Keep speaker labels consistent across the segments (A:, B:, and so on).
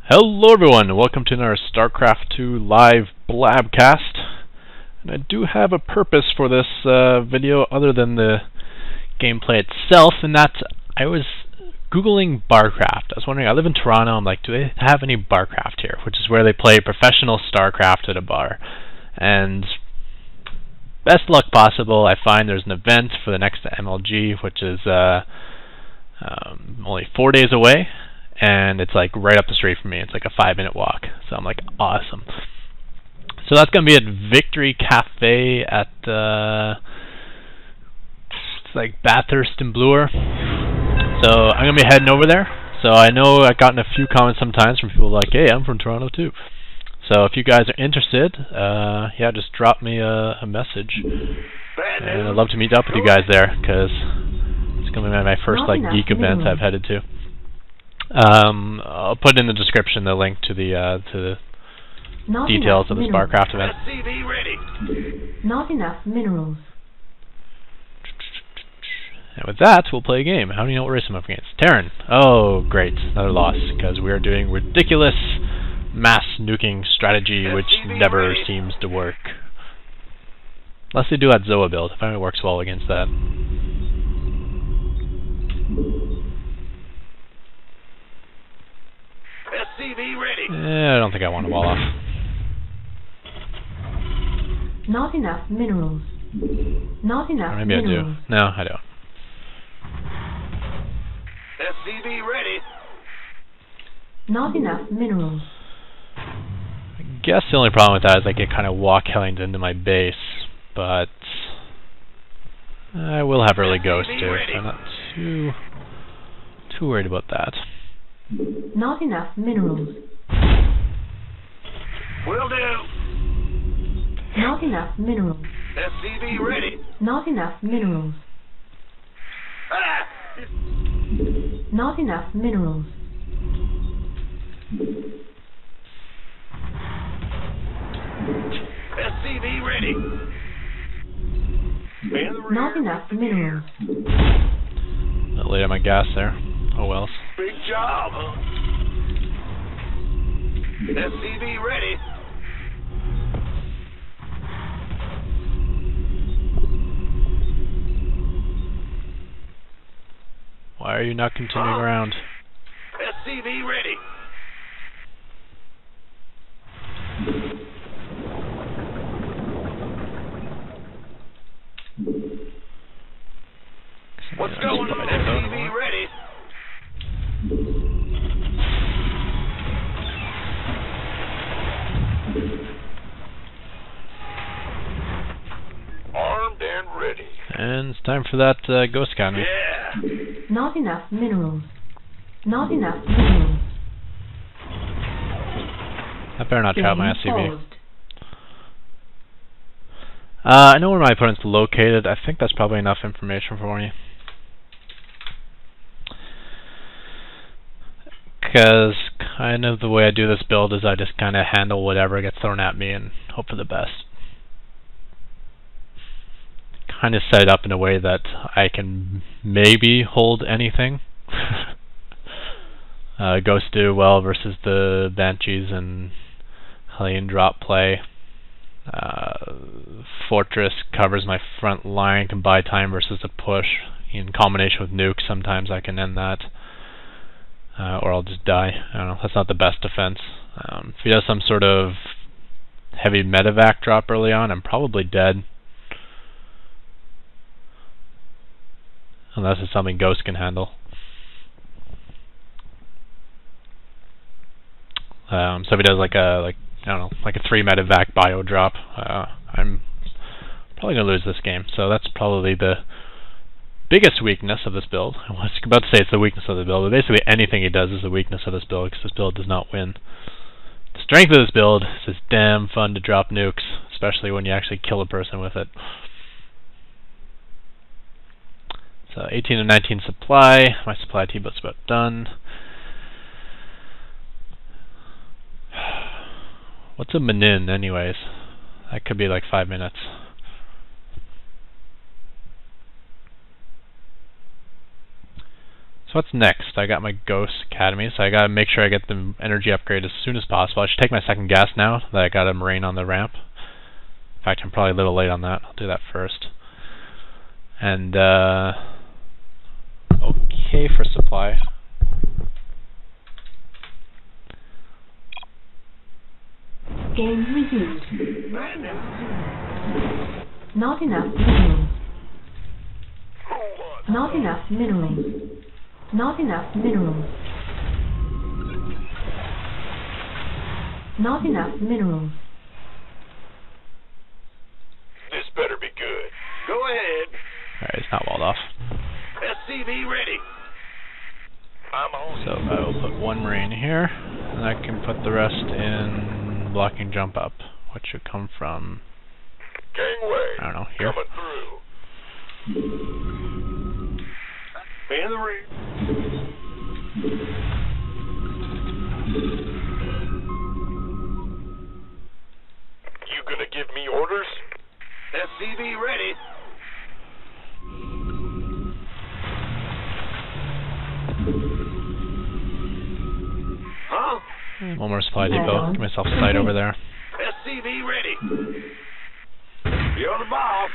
A: Hello everyone, and welcome to another Starcraft 2 live blabcast. And I do have a purpose for this video other than the gameplay itself, and that I was googling Barcraft. I was wondering, I live in Toronto, I'm like, do they have any Barcraft here? Which is where they play professional Starcraft at a bar. And best luck possible, I find there's an event for the next MLG, which is only 4 days away. And it's like right up the street from me. It's like a 5-minute walk. So I'm like, awesome. So that's going to be at Victory Cafe at it's like Bathurst and Bloor. So I'm going to be heading over there. So I know I've gotten a few comments sometimes from people like, hey, I'm from Toronto too. So if you guys are interested, yeah, just drop me a message. And I'd love to meet up with you guys there, because it's going to be my first like geek event I've headed to. I'll put in the description the link to the details of the Barcraft event.
B: Not enough minerals.
A: And with that, we'll play a game. How do you know what race I'm up against? Taran. Oh, great. Another loss, because we are doing ridiculous mass nuking strategy, which never seems to work. Unless they do that Zoa build. I find it works well against that.
C: SCV ready.
A: I don't think I want to wall off.
B: Not enough minerals. Not enough
A: or maybe
B: minerals.
A: I do. No, I don't.
C: SCV ready.
B: Not enough minerals.
A: I guess the only problem with that is I get kind of walk hellings into my base, but I will have early ghost too, so I'm not too worried about that.
B: Not enough minerals.
C: Will do.
B: Not enough minerals.
C: SCV ready.
B: Not enough minerals.
C: Ah!
B: Not enough minerals.
C: SCV ready.
B: Not enough minerals.
A: Not late on my gas there. Oh wells.
C: Big job. SCV ready.
A: Why are you not continuing around?
C: SCV ready. What's going on? SCV ready. Armed and ready.
A: And it's time for that ghost economy.
C: Yeah.
B: Not enough minerals. Not enough minerals.
A: I better not try out my
B: Game
A: SCV.
B: paused.
A: I know where my opponent's located. I think that's probably enough information for me. Because kind of the way I do this build is I just kind of handle whatever gets thrown at me and hope for the best. Kind of set it up in a way that I can maybe hold anything. Ghosts do well versus the Banshees and Hellion drop play. Fortress covers my front line, can buy time versus a push. In combination with nukes, sometimes I can end that. Or I'll just die. I don't know, that's not the best defense. If he does some sort of heavy medevac drop early on, I'm probably dead. Unless it's something Ghost can handle. So if he does like a I don't know, like a 3 medevac bio drop, I'm probably gonna lose this game. So that's probably the biggest weakness of this build. I was about to say it's the weakness of the build, but basically anything he does is the weakness of this build, because this build does not win. The strength of this build is it's damn fun to drop nukes, especially when you actually kill a person with it. So 18 and 19 supply. My supply T-boat's about done. What's a Manin anyways? That could be like 5 minutes. So what's next? I got my Ghost Academy, so I gotta make sure I get the energy upgrade as soon as possible. I should take my second gas now that I got a Marine on the ramp. In fact, I'm probably a little late on that. I'll do that first. And okay for supply.
B: Game resumed. Not enough minerals. Not enough minerals. Not enough minerals. Not enough minerals.
C: This better be good. Go ahead.
A: Alright, it's not walled off.
C: SCV ready. I'm on.
A: So I will put one Marine here, and I can put the rest in blocking jump up, which should come from,
C: Gangway.
A: I don't know, here.
C: Coming through. In the rear. You gonna give me orders? SCV ready. Huh?
A: One more supply depot. Give myself a sight over there.
C: SCV ready. You're the boss.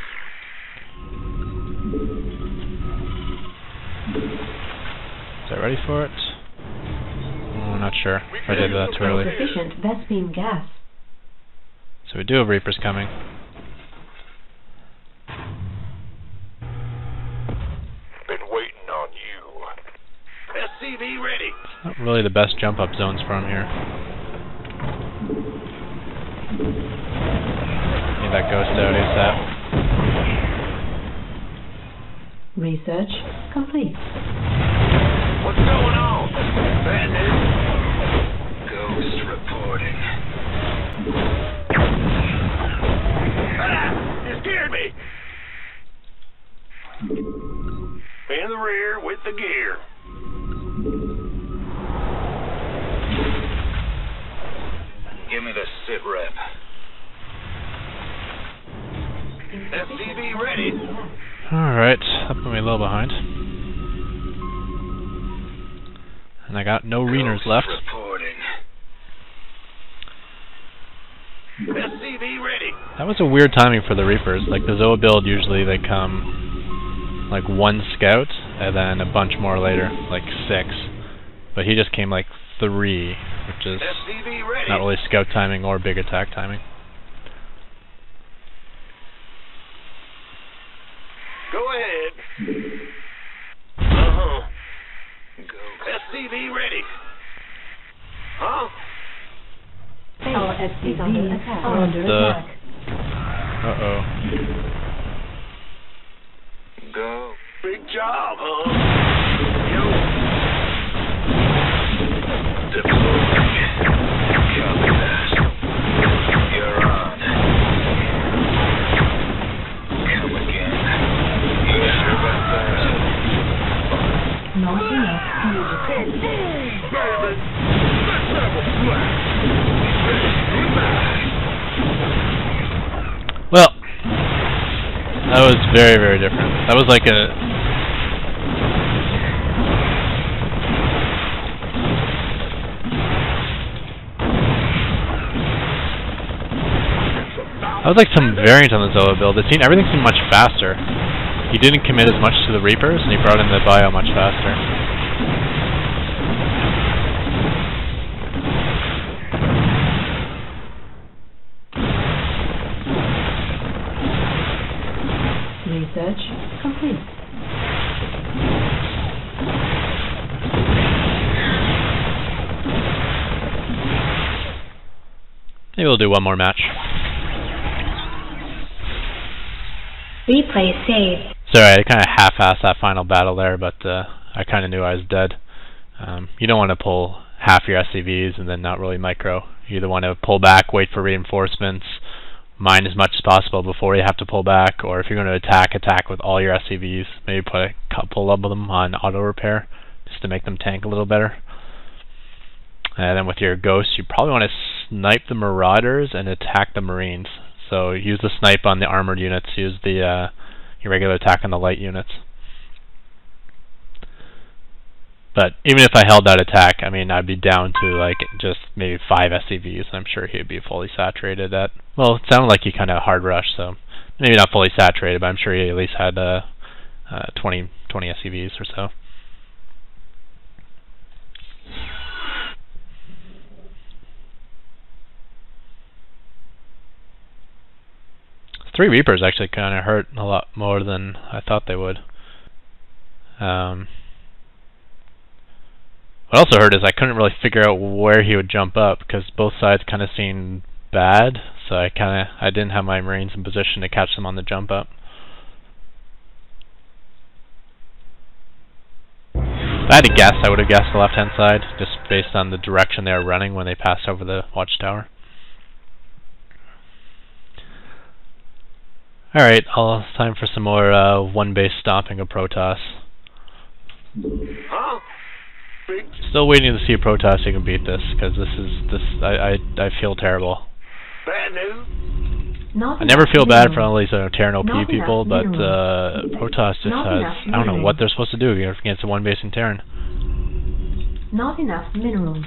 A: Is I ready for it? I'm not sure if I did that too early.
B: Sufficient Vespine gas.
A: So we do have Reapers coming.
C: Been waiting on you. SCV ready.
A: Not really the best jump up zones from here. Need that Ghost out ASAP.
B: Research complete.
C: What's going on? Bandit. Ghost reporting. Ah! You scared me. In the rear with the gear. Give me the sit rep. SCV ready.
A: Alright, that put me a little behind. And I got no Reaners left.
C: Reporting. SCV ready.
A: That was a weird timing for the Reapers. Like the Zoa build, usually they come like one scout and then a bunch more later, like 6. But he just came like 3, which is not really scout timing or big attack timing.
C: Go ahead. Uh-huh. Go. SCV ready. Huh?
B: Our SCV under attack.
A: Uh-oh.
C: Go. Big job, huh? Yo. Deploying. Copy that. You're on. Come again. You sure about that?
B: Not enough
C: Baby, let's have a blast.
A: Well, that was very, very different. That was like a... That was like some variant on the Zoa build. Everything seemed much faster. He didn't commit as much to the Reapers, and he brought in the bio much faster.
B: Research complete.
A: Maybe we'll do one more match.
D: Replay saved.
A: Sorry, I kind of half-assed that final battle there, but I kind of knew I was dead. You don't want to pull half your SCVs and then not really micro. You either want to pull back, wait for reinforcements, mine as much as possible before you have to pull back, or if you're going to attack with all your SCVs, maybe put a couple of them on auto-repair just to make them tank a little better. And then with your Ghosts, you probably want to snipe the Marauders and attack the Marines. So use the snipe on the armored units, use the your regular attack on the light units. But even if I held that attack, I mean, I'd be down to like just maybe 5 SCVs, and I'm sure he'd be fully saturated at... Well, it sounded like he kind of hard rushed, so maybe not fully saturated, but I'm sure he at least had 20 SCVs or so. 3 Reapers actually kind of hurt a lot more than I thought they would. What also hurt is I couldn't really figure out where he would jump up because both sides kind of seemed bad, so I didn't have my Marines in position to catch them on the jump up. If I had to guess, I would have guessed the left-hand side, just based on the direction they were running when they passed over the watchtower. Alright, it's time for some more one-base stomping of Protoss.
C: Huh?
A: Still waiting to see a Protoss who can beat this, because I feel terrible.
C: Bad news?
A: I never feel bad for all these Taran OP people, but Protoss just has, I don't know what they're supposed to do against a one-basing Taran.
B: Not enough minerals.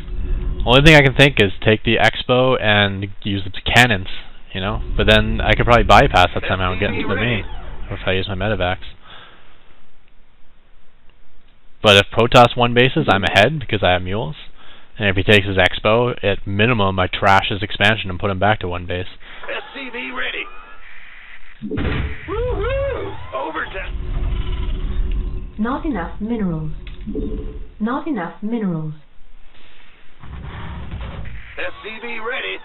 A: Only thing I can think is take the Expo and use the cannons, you know? But then I could probably bypass that somehow and get into the main, if I use my medevacs. But if Protoss one bases, I'm ahead because I have mules. And if he takes his Expo, at minimum I trash his expansion and put him back to one base.
C: SCV ready. Woohoo! Overtime.
B: Not enough minerals. Not enough minerals.
C: SCV ready.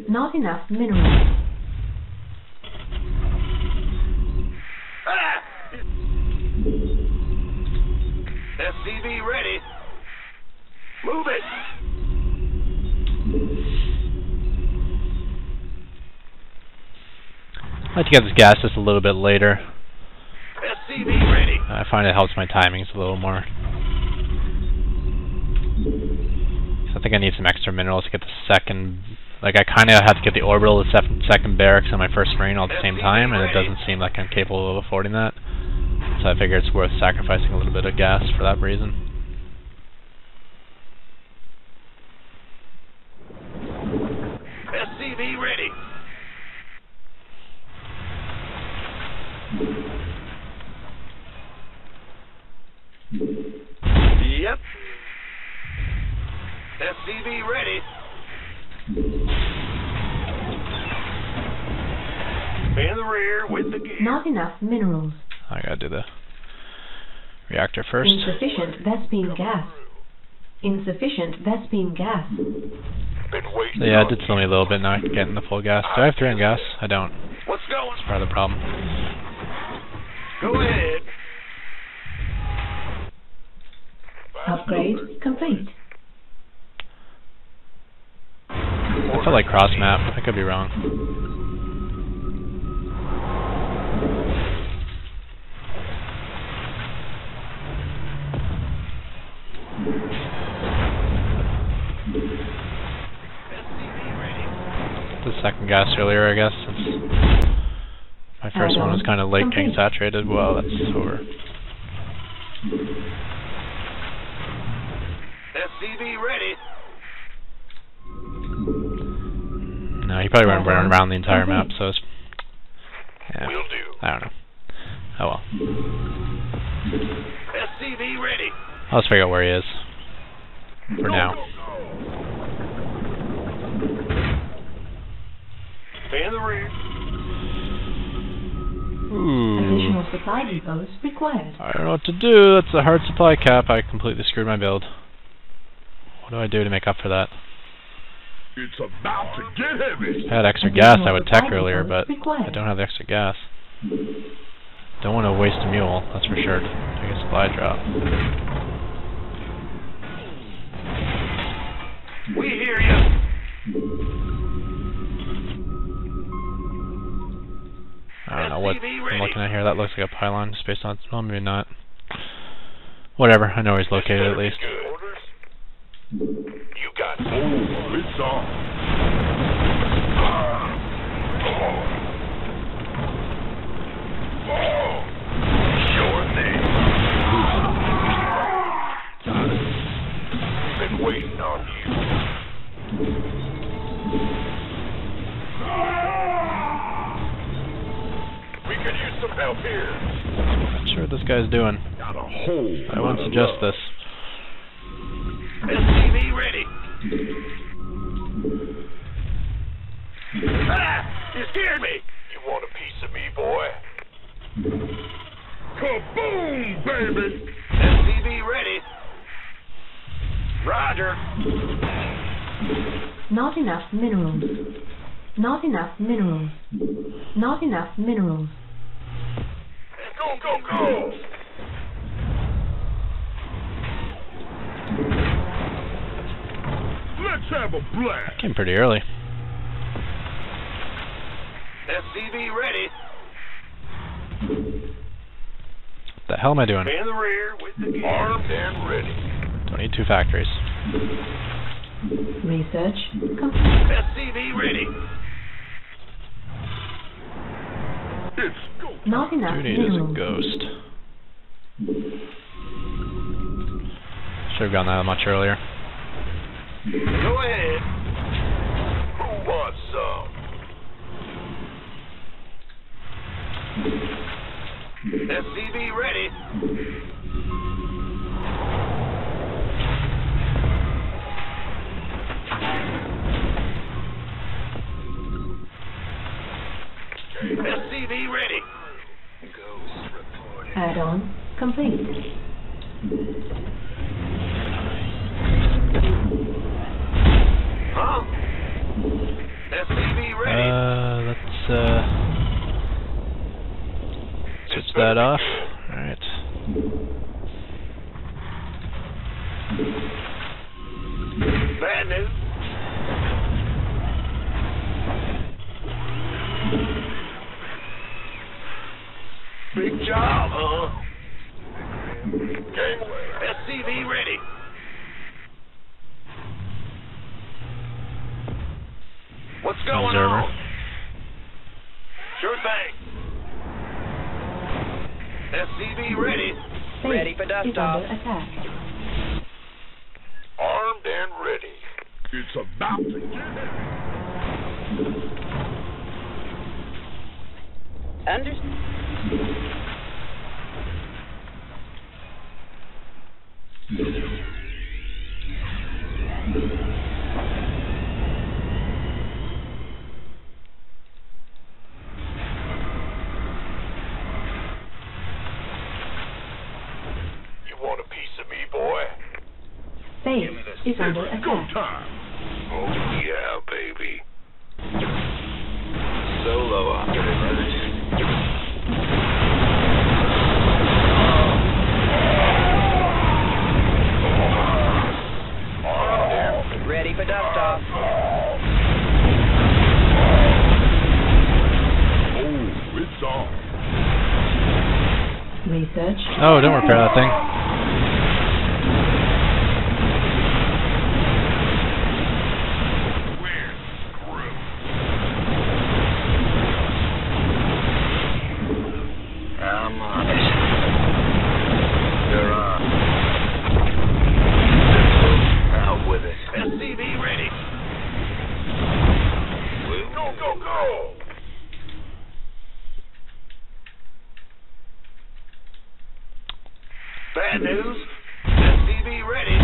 B: Not enough minerals.
C: Ah! SCV ready. Move it.
A: I like to get this gas just a little bit later.
C: SCV ready.
A: I find it helps my timings a little more. So I think I need some extra minerals to get the second... Like, I kind of have to get the orbital, the second barracks, and my first marine all at the same time, and it doesn't seem like I'm capable of affording that. So I figure it's worth sacrificing a little bit of gas for that reason.
C: SCV ready. Yep. SCV ready. In the rear with the gear.
B: Not enough minerals.
A: I gotta do the reactor first.
B: Insufficient Vespene gas. Insufficient Vespene gas.
C: Been waiting.
A: So yeah, it did slow me a little bit now getting the full gas. Do I have 3 on gas? I don't.
C: What's going?
A: That's part of the problem.
C: Go ahead.
B: Upgrade complete.
A: I felt like cross map. I could be wrong. The second gas earlier, I guess, since my first one was kind of late getting saturated. Well, that's over.
C: SCV ready.
A: No, he probably went around the entire map, so it's... Yeah,
C: Will do.
A: I don't know. Oh well.
C: SCV ready.
A: I'll just figure out where he is. For now.
C: In the rear.
A: Ooh.
B: Additional supply depots required.
A: I don't know what to do. That's a hard supply cap. I completely screwed my build. What do I do to make up for that?
C: It's about to get heavy.
A: If I had extra gas, I would tech earlier, but I don't have the extra gas. Don't want to waste a mule, that's for sure. Take a supply drop.
C: We hear you.
A: I don't know what I'm looking at here. That looks like a pylon, just based on... Well, maybe not. Whatever, I know he's located at least.
C: Good. Orders? You got it.
D: Oh, it's on.
C: Sure thing. Got it. Been waiting on you. We could use some help here.
A: Not sure what this guy's doing.
D: Got a hole.
A: I won't suggest this.
C: SCV ready. Ah! You scared me. You want a piece of me, boy?
D: Kaboom, baby!
C: SCV ready. Roger.
B: Not enough minerals. Not enough minerals. Not enough minerals.
C: Go, go, go!
D: Let's have a blast!
A: Came pretty early.
C: SCV ready.
A: What the hell am I doing?
C: In the rear with the gear. Armed and ready.
A: Don't need two factories.
B: Research complete.
C: SCV ready.
D: It's go time.
B: Not enough
A: Duty is a
B: minerals.
A: ghost. Should have gotten that much earlier.
C: Go ahead. Who wants some? SCV ready. SCV ready. Ghost reporting.
B: Add-on complete.
C: Huh? SCV ready.
A: Let's switch that off. Alright.
C: Bad news. Big job, huh? Gangway. SCV ready. What's going
A: Observer.
C: on? Sure thing. SCV ready.
B: Base
E: Ready for dust
B: is
E: off.
B: under attack.
C: Armed and ready.
D: It's about to get heavy.
C: You want a piece of me, boy?
B: Base is under
D: It's go
B: attack.
D: time.
C: Oh, yeah, baby. Solo operator.
E: Ready for dust off.
D: Oh, it's on.
B: Research.
A: Oh, don't repair that thing.
D: We're screwed.
C: I'm on it. You're on. Out with it. SCV ready. Go, go, go! Bad news. SCV ready.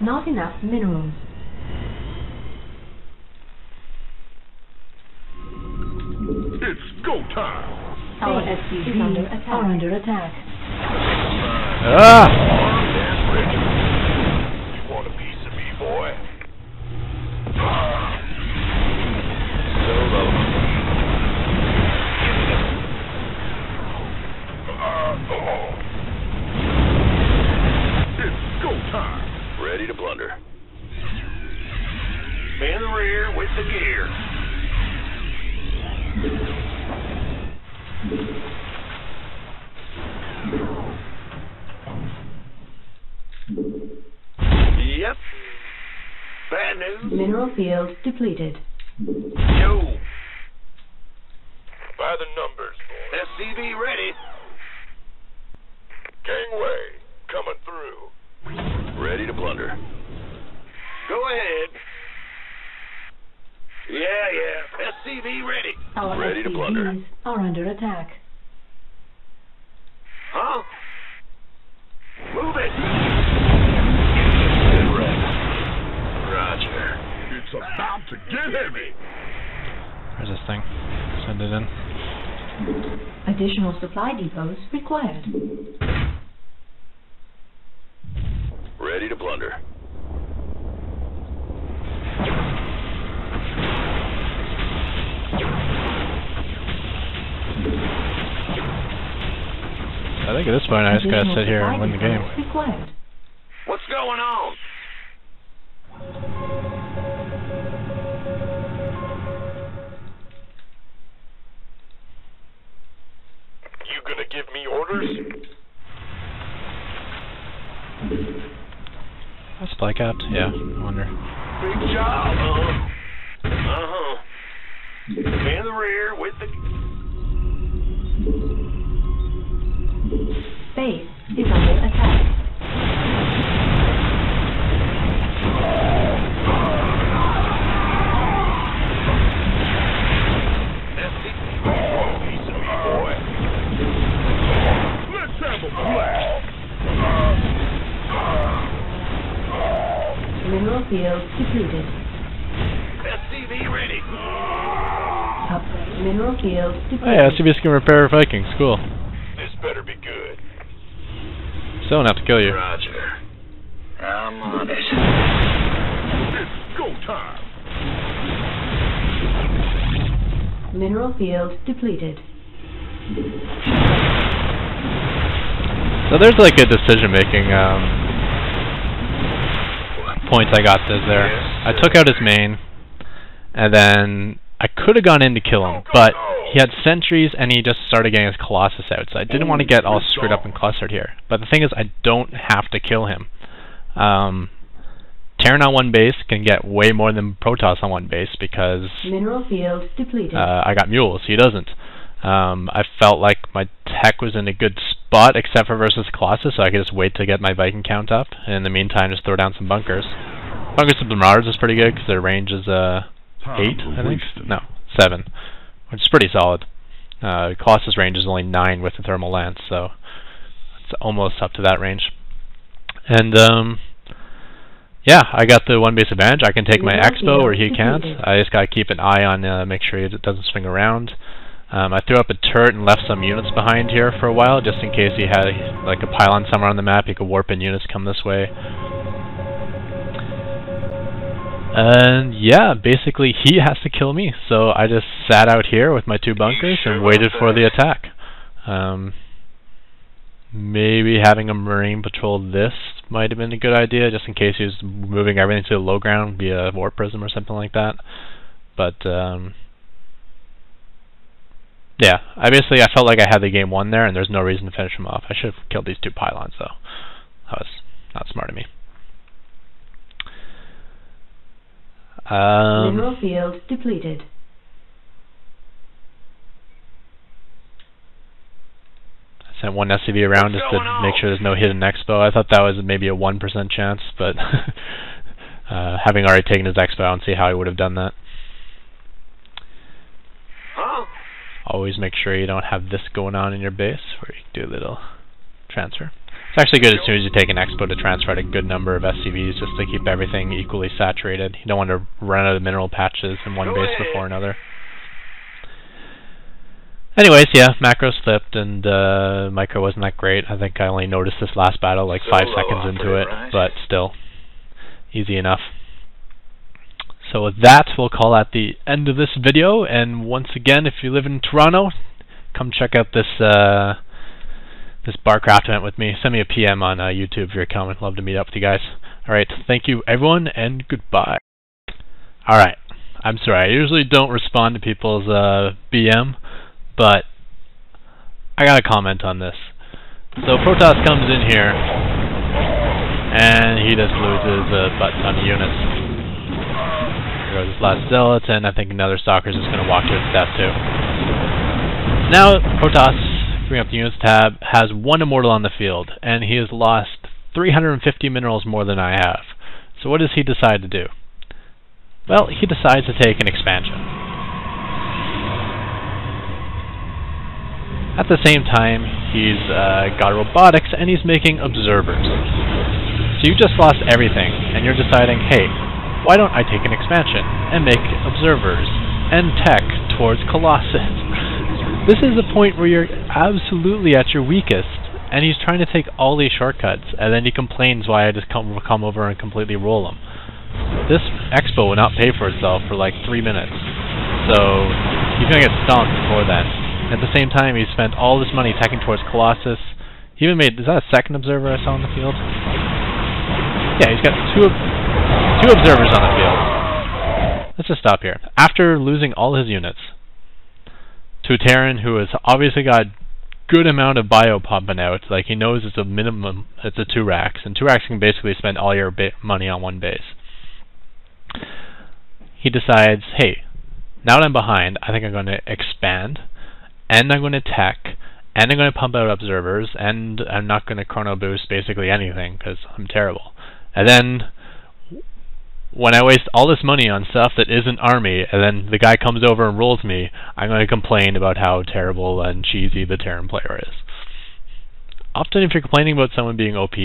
B: Not enough minerals.
D: It's go time.
B: Our SCV is under attack. Are under attack.
A: Ah!
C: Armed and ready. You want a piece of me, boy? Solo.
D: It's go time.
C: Ready to blunder. In the rear with the gear.
B: Mineral field depleted.
C: Yo. By the numbers, boys.
F: SCV ready.
C: Gangway, coming through.
F: Ready to plunder. Go ahead. Yeah. SCV ready.
B: Our
F: Ready to plunder.
B: SCVs are under attack.
F: Huh? Move it. Roger.
D: It's about to get heavy.
A: Where's this thing? Send it in.
B: Additional supply depots required.
F: Ready to plunder.
A: I think at this point I just gotta
B: Additional
A: sit here and
B: supply
A: win the game.
B: depots required.
F: What's going on?
C: You gonna give me orders?
A: That's Spike out? Yeah, I wonder.
F: Big job, huh? Uh-huh. In the rear with the...
B: Base is under attack.
F: Piece of me, boy.
D: Let's have a blast.
B: Mineral field depleted.
F: SCV ready.
B: Mineral field
A: Oh
B: depleted.
A: yeah, CBS can repair Vikings. Cool.
C: This better be good.
A: Still don't have to kill you.
F: Roger. I'm on it.
D: It's go time.
B: Mineral field depleted.
A: So there's like a decision-making points I got there. I took out his main, and then I could have gone in to kill him, but he had sentries and he just started getting his Colossus out, so I didn't want to get all screwed up and clustered here. But the thing is, I don't have to kill him. Taran on one base can get way more than Protoss on one base because
B: Mineral field depleted.
A: I got mules, he doesn't. I felt like my tech was in a good spot except for versus Colossus, so I could just wait to get my Viking count up, and in the meantime just throw down some bunkers. Bunkers with the Marauders is pretty good because their range is 8, I think? No, 7, which is pretty solid. Colossus range is only 9 with the Thermal Lance, so it's almost up to that range. And yeah, I got the one base advantage. I can take my Expo where he can't. I just gotta keep an eye on make sure it doesn't swing around. I threw up a turret and left some units behind here for a while, just in case he had like a pylon somewhere on the map. He could warp in units come this way. And yeah, basically he has to kill me, so I just sat out here with my 2 bunkers and waited for the attack. Maybe having a Marine patrol this might have been a good idea, just in case he was moving everything to the low ground via warp prism or something like that. But yeah, obviously I felt like I had the game won there, and there's no reason to finish him off. I should have killed these 2 pylons, though. That was not smart of me.
B: Mineral field depleted.
A: I sent 1 SCV around just to make sure there's no hidden Expo. I thought that was maybe a 1% chance, but having already taken his Expo, I don't see how he would have done that.
F: Huh?
A: Always make sure you don't have this going on in your base, where you can do a little transfer. It's actually good as soon as you take an Expo to transfer out a good number of SCVs, just to keep everything equally saturated. You don't want to run out of mineral patches in one base before another. Anyways, yeah, macros flipped, and micro wasn't that great. I think I only noticed this last battle like 5 seconds into it, but still, easy enough. So with that, we'll call at the end of this video, and once again, if you live in Toronto, come check out this this Barcraft event with me. Send me a PM on YouTube if you're coming. Love to meet up with you guys. Alright, thank you everyone, and goodbye. Alright, I'm sorry, I usually don't respond to people's BM, but I gotta comment on this. So Protoss comes in here, and he just loses a butt ton of units. There goes his last zealot, and I think another stalker's just going to walk to its death too. Now Protoss, bring up the units tab, has 1 immortal on the field, and he has lost 350 minerals more than I have. So what does he decide to do? Well, he decides to take an expansion. At the same time, he's got robotics, and he's making observers. So you just lost everything, and you're deciding, hey, why don't I take an expansion and make observers and tech towards Colossus? This is a point where you're absolutely at your weakest, and he's trying to take all these shortcuts, and then he complains why I just come over and completely roll him. This expo will not pay for itself for like 3 minutes, so he's going to get stomped before then. At the same time, he spent all this money teching towards Colossus. He even made, is that a second observer I saw on the field? Yeah, he's got two observers on the field. Let's just stop here. After losing all his units to a Taran who has obviously got good amount of bio pumping out, like he knows it's a minimum, it's a 2 racks, and 2 racks can basically spend all your money on one base. He decides, hey, now that I'm behind, I think I'm going to expand, and I'm going to tech, and I'm going to pump out observers, and I'm not going to chrono boost basically anything, because I'm terrible. And then, when I waste all this money on stuff that isn't army, and then the guy comes over and rolls me, I'm going to complain about how terrible and cheesy the Taran player is. Often if you're complaining about someone being OP,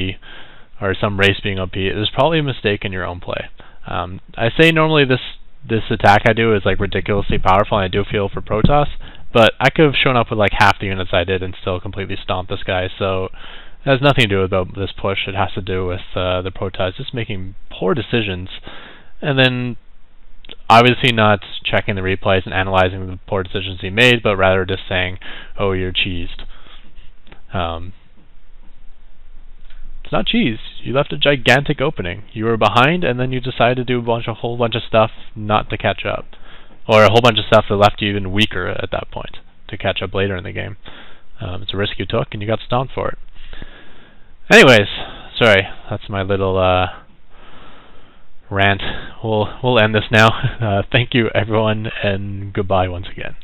A: or some race being OP, there's probably a mistake in your own play. I say normally this attack I do is like ridiculously powerful, and I do feel for Protoss, but I could have shown up with like half the units I did and still completely stomped this guy, so it has nothing to do about this push. It has to do with the Protoss just making poor decisions, and then obviously not checking the replays and analyzing the poor decisions he made, but rather just saying, oh, you're cheesed. It's not cheese. You left a gigantic opening. You were behind, and then you decided to do a whole bunch of stuff not to catch up. Or a whole bunch of stuff that left you even weaker at that point to catch up later in the game. It's a risk you took, and you got stomped for it. Anyways, sorry, that's my little rant. We'll end this now. Thank you, everyone, and goodbye once again.